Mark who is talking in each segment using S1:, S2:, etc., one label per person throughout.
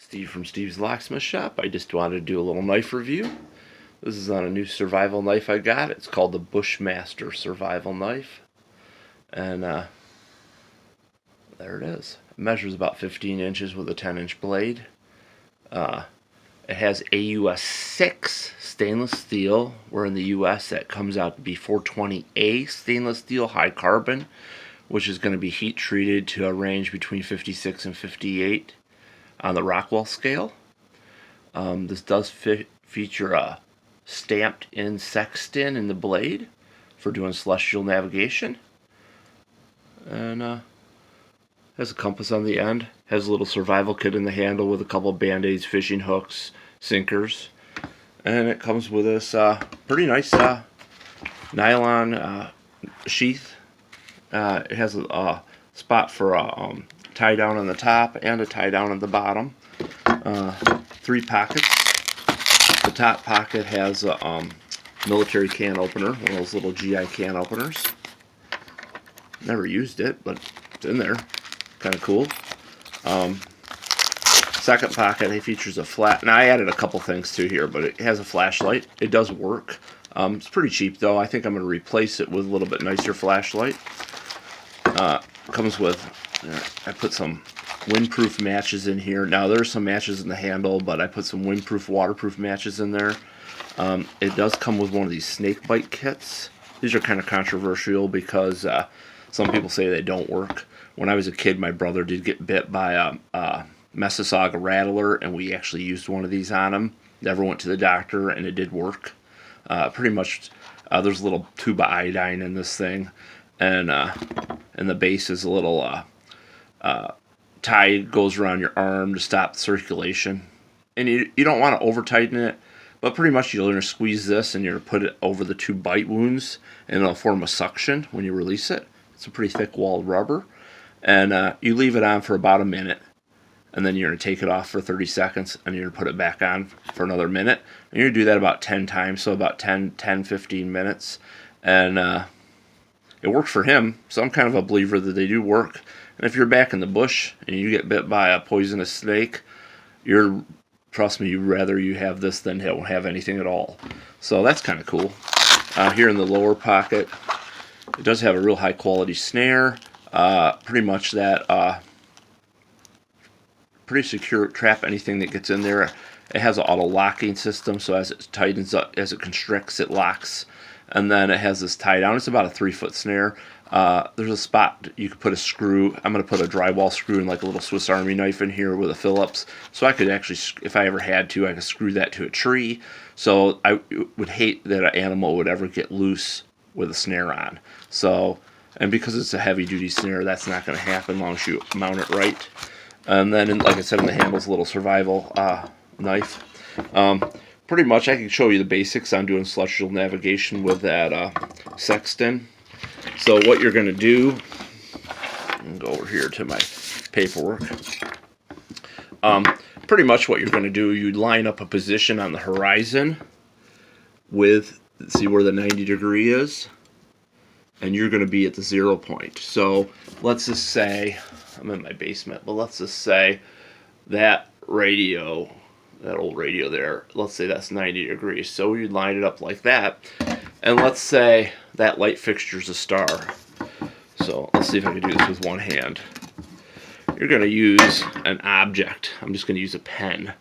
S1: Steve from Steve's Locksmith Shop. I just wanted to do a little knife review. This is on a new survival knife I got. It's called the Bushmaster survival knife. And there it is. It measures about 15 inches with a 10-inch blade. It has AUS 6 stainless steel, where in the US that comes out to be 420A stainless steel high carbon, which is going to be heat treated to a range between 56 and 58 on the Rockwell scale. This does feature a stamped in sextant in the blade for doing celestial navigation, and has a compass on the end, has a little survival kit in the handle with a couple of band-aids, fishing hooks, sinkers, and it comes with this pretty nice nylon sheath. It has a spot for a tie down on the top and a tie down on the bottom. 3 pockets. The top pocket has a military can opener, one of those little GI can openers. Never used it, but it's in there. Kind of cool. Second pocket, it features a flat. Now I added a couple things to here, but it has a flashlight. It does work. It's pretty cheap though. I think I'm going to replace it with a little bit nicer flashlight. Comes with, I put some windproof matches in here. Now there's some matches in the handle, but I put some windproof, waterproof matches in there. It does come with one of these snake bite kits. These are kind of controversial because some people say they don't work. When I was a kid, my brother did get bit by a Mississauga rattler, and we actually used one of these on him. Never went to the doctor, and it did work. Pretty much, there's a little tube of iodine in this thing, and the base is a little tie goes around your arm to stop circulation. And you don't want to over tighten it, but pretty much you're going to squeeze this and you're going to put it over the 2 bite wounds, and it'll form a suction when you release it. It's a pretty thick walled rubber, and you leave it on for about a minute, and then you're going to take it off for 30 seconds, and you're going to put it back on for another minute, and you're going to do that about 10 times, so about 10-15 minutes, and it worked for him, so I'm kind of a believer that they do work. And if you're back in the bush and you get bit by a poisonous snake, trust me, you'd rather you have this than don't have anything at all. So that's kind of cool. Here in the lower pocket, it does have a real high quality snare. Pretty much that pretty secure, trap anything that gets in there. It has an auto locking system, so as it tightens up, as it constricts, it locks. And then it has this tie down. It's about a 3-foot snare. There's a spot you could put a screw. I'm going to put a drywall screw and like a little Swiss Army knife in here with a Phillips. So I could actually, if I ever had to, I could screw that to a tree. So I would hate that an animal would ever get loose with a snare on. So, and because it's a heavy duty snare, that's not going to happen as long as you mount it right. And then, like I said, in the handle's a little survival knife. Pretty much, I can show you the basics on doing celestial navigation with that sextant. So what you're going to do, and go over here to my paperwork. Pretty much what you're going to do, you line up a position on the horizon with, see where the 90 degree is, and you're going to be at the 0 point. So let's just say, I'm in my basement, but let's just say that radio, that old radio there, let's say that's 90 degrees. So you line it up like that, and let's say that light fixture's a star. So let's see if I can do this with one hand. You're going to use an object. I'm just going to use a pen.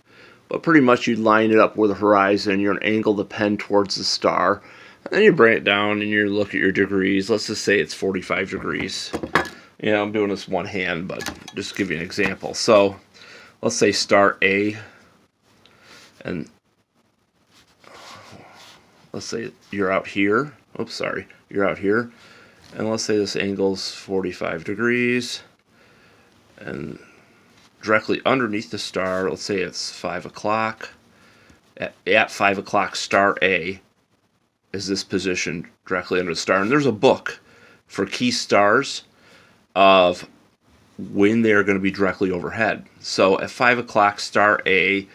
S1: But pretty much you line it up with the horizon, you're going to angle the pen towards the star, and then you bring it down and you look at your degrees. Let's just say it's 45 degrees. You know, I'm doing this one hand, but just to give you an example. So let's say star A, and let's say you're out here. Oops, sorry. You're out here. And let's say this angle's 45 degrees. And directly underneath the star, let's say it's 5 o'clock. At 5 o'clock, star A is this position directly under the star. And there's a book for key stars of when they're going to be directly overhead. So at 5 o'clock, star A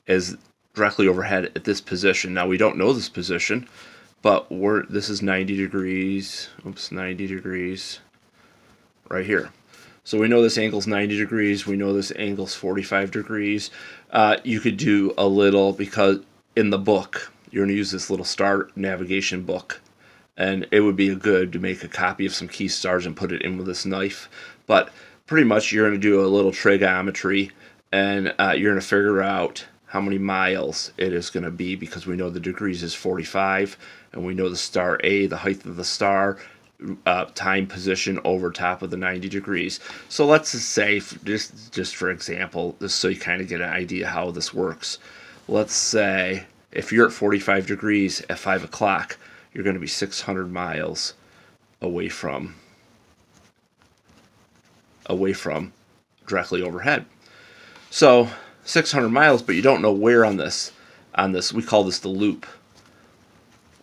S1: is directly overhead at this position. Now we don't know this position, but this is 90 degrees. Oops, 90 degrees right here. So we know this angle's 90 degrees. We know this angle's 45 degrees. You could do a little, because in the book, you're going to use this little star navigation book. And it would be good to make a copy of some key stars and put it in with this knife. But pretty much you're going to do a little trigonometry, and you're going to figure out how many miles it is going to be, because we know the degrees is 45, and we know the star A, the height of the star, time position over top of the 90 degrees. So let's just say, just for example, just so you kind of get an idea how this works. Let's say if you're at 45 degrees at 5 o'clock, you're going to be 600 miles away from directly overhead. So 600 miles, but you don't know where on this, we call this the loop.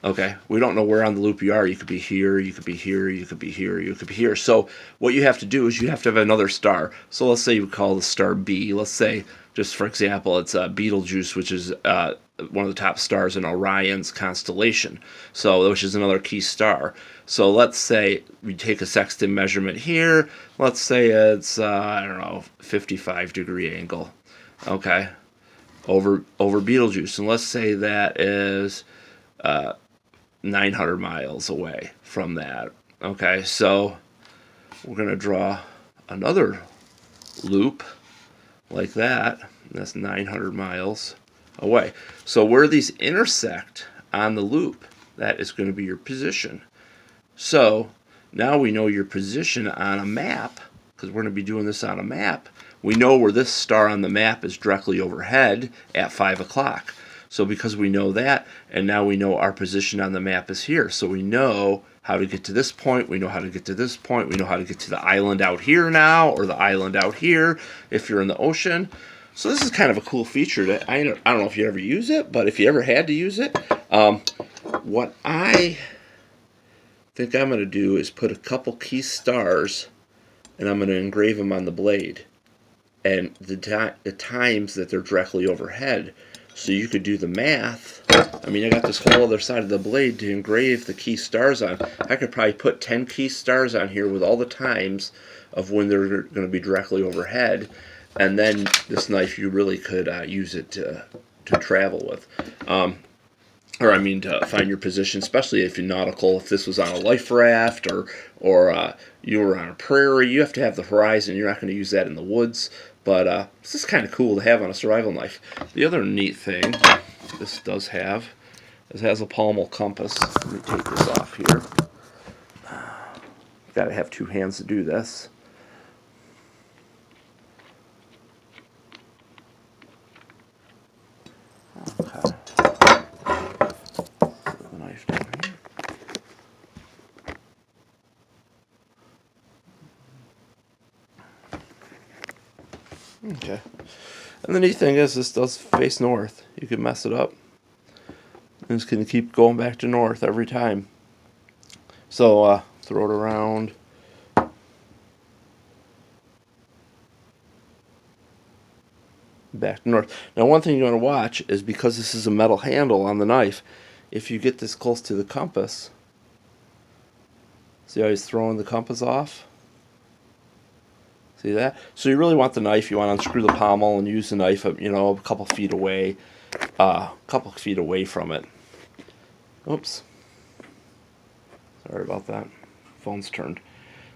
S1: Okay, we don't know where on the loop you are. You could be here, you could be here, you could be here, you could be here. So what you have to do is you have to have another star. So let's say you call the star B. Let's say, just for example, it's Betelgeuse, which is one of the top stars in Orion's constellation. So, which is another key star. So let's say we take a sextant measurement here. Let's say it's, I don't know, 55 degree angle. Okay, over Betelgeuse. And let's say that is 900 miles away from that. Okay, so we're going to draw another loop like that. That's 900 miles away. So where these intersect on the loop, that is going to be your position. So now we know your position on a map, because we're going to be doing this on a map. We know where this star on the map is directly overhead at 5 o'clock. So because we know that, and now we know our position on the map is here. So we know how to get to this point, we know how to get to this point, we know how to get to the island out here now, or the island out here if you're in the ocean. So this is kind of a cool feature that I don't know if you ever use it, but if you ever had to use it, what I think I'm going to do is put a couple key stars, and I'm going to engrave them on the blade, and the times that they're directly overhead. So you could do the math. I mean, I got this whole other side of the blade to engrave the key stars on. I could probably put 10 key stars on here with all the times of when they're going to be directly overhead. And then this knife, you really could use it to travel with. Or I mean, to find your position, especially if you're nautical. If this was on a life raft, or you were on a prairie, you have to have the horizon. You're not going to use that in the woods. But this is kind of cool to have on a survival knife. The other neat thing this does have is it has a pommel compass. Let me take this off here. Got to have two hands to do this. Okay. Put the knife down here. Okay. And the neat thing is this does face north. You can mess it up. And it's going to keep going back to north every time. So throw it around. Back to north. Now one thing you want to watch is, because this is a metal handle on the knife, if you get this close to the compass, see how he's throwing the compass off? See that? So you really want the knife, you want to unscrew the pommel and use the knife, you know, a couple feet away from it. Oops. Sorry about that. Phone's turned.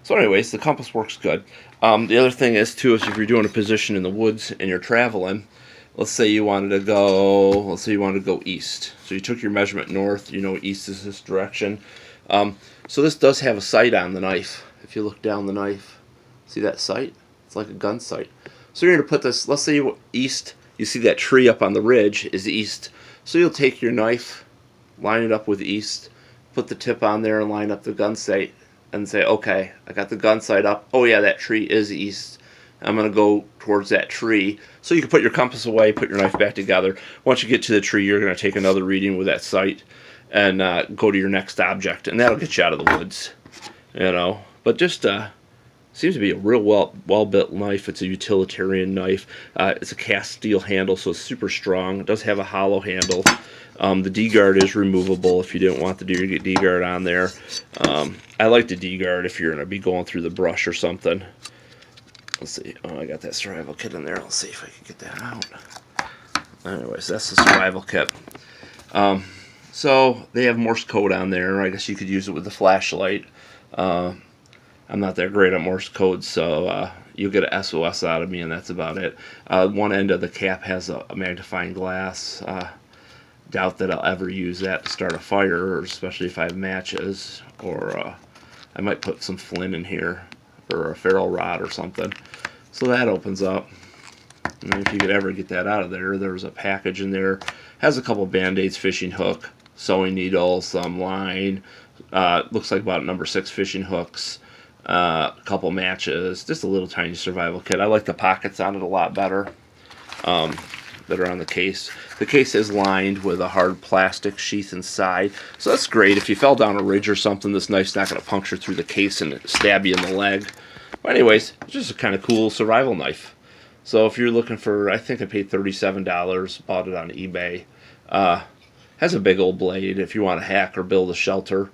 S1: So anyways, the compass works good. The other thing is, too, is if you're doing a position in the woods and you're traveling, let's say you wanted to go east. So you took your measurement north, you know east is this direction. So this does have a sight on the knife. If you look down the knife, see that sight? It's like a gun sight. So you're going to put this, let's say east, you see that tree up on the ridge is east. So you'll take your knife, line it up with east, put the tip on there and line up the gun sight, and say, okay, I got the gun sight up. Oh yeah, that tree is east. I'm going to go towards that tree. So you can put your compass away, put your knife back together. Once you get to the tree, you're going to take another reading with that sight and go to your next object, and that'll get you out of the woods. You know, but just seems to be a real well-built knife. It's a utilitarian knife. It's a cast steel handle, so it's super strong. It does have a hollow handle. The D-guard is removable if you didn't want the D-guard on there. I like the D-guard if you're going to be going through the brush or something. Let's see. Oh, I got that survival kit in there. Let's see if I can get that out. Anyways, that's the survival kit. So they have Morse code on there. I guess you could use it with the flashlight. I'm not that great at Morse code, so you'll get an SOS out of me, and that's about it. One end of the cap has a magnifying glass. Doubt that I'll ever use that to start a fire, especially if I have matches, or I might put some flint in here, or a ferro rod or something. So that opens up. And if you could ever get that out of there, there's a package in there. Has a couple band-aids, fishing hook, sewing needle, some line. Looks like about number 6 fishing hooks. A couple matches. Just a little tiny survival kit. I like the pockets on it a lot better that are on the case. The case is lined with a hard plastic sheath inside. So that's great. If you fell down a ridge or something, this knife's not going to puncture through the case and stab you in the leg. But anyways, it's just a kind of cool survival knife. So if you're looking for, I think I paid $37, bought it on eBay. Has a big old blade if you want to hack or build a shelter.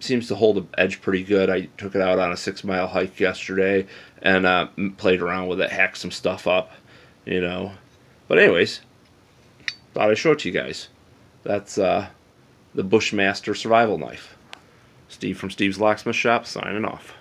S1: Seems to hold the edge pretty good. I took it out on a 6-mile hike yesterday and played around with it, hacked some stuff up, you know. But anyways, thought I'd show it to you guys. That's the Bushmaster survival knife. Steve from Steve's Locksmith Shop signing off.